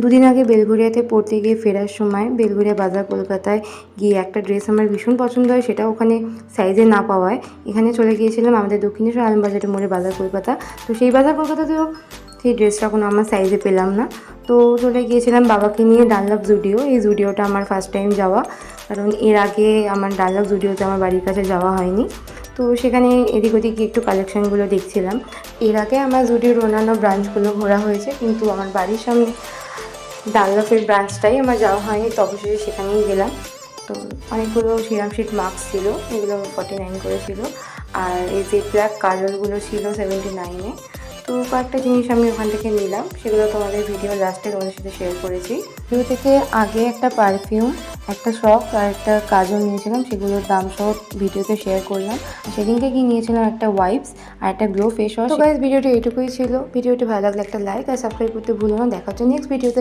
দুদিন আগে বেলঘরিয়াতে পড়তে গিয়ে ফেরার সময় বেলঘরিয়া বাজার কলকাতায় গিয়ে একটা ড্রেস আমার ভীষণ পছন্দ হয়, সেটা ওখানে সাইজে না পাওয়ায় এখানে চলে গিয়েছিলাম আমাদের দক্ষিণেশ্বর আলমবাজারের মোড়ে বাজার কলকাতা। তো সেই বাজার কলকাতাতেও সেই ড্রেসটা কোনো আমার সাইজে পেলাম না, তো চলে গিয়েছিলাম বাবাকে নিয়ে ডানলপ জুডিও। এই জুডিওটা আমার ফার্স্ট টাইম যাওয়া, কারণ এর আগে আমার ডানলপ জুডিওতে আমার বাড়ির কাছে যাওয়া হয়নি। তো সেখানে এদিক ওদিক গিয়ে একটু কালেকশানগুলো দেখছিলাম। এর আগে আমার জুডিওর অন্যান্য ব্রাঞ্চগুলো ঘোরা হয়েছে, কিন্তু আমার বাড়ির সামনে ডানলপের ব্রাঞ্চটাই আমার যাওয়া হয়নি, তো অবশেষে সেখানেই গেলাম। তো অনেকগুলো সিরাম শিট মাস্ক ছিল, এগুলো 49 করে ছিল, আর এই যে ব্ল্যাক কাজলগুলো ছিল 79-এ। তো কয়েকটা জিনিস আমি ওখান থেকে নিলাম, সেগুলো তোমাদের ভিডিও লাস্টে তোমাদের সাথে শেয়ার করেছি। ভিডিও থেকে আগে একটা পারফিউম, একটা সক আর একটা কাজল নিয়েছিলাম, সেগুলোর দাম সহ ভিডিওতে শেয়ার করলাম। সেদিনকে কি নিয়েছিলাম একটা ওয়াইপস আর একটা গ্লো ফেস ওয়াশ। তো গাইস, ভিডিওটা এটুকুই ছিল। ভিডিওটি ভালো লাগলে একটা লাইক আর সাবস্ক্রাইব করতে ভুলো না। দেখা হচ্ছে নেক্সট ভিডিওতে।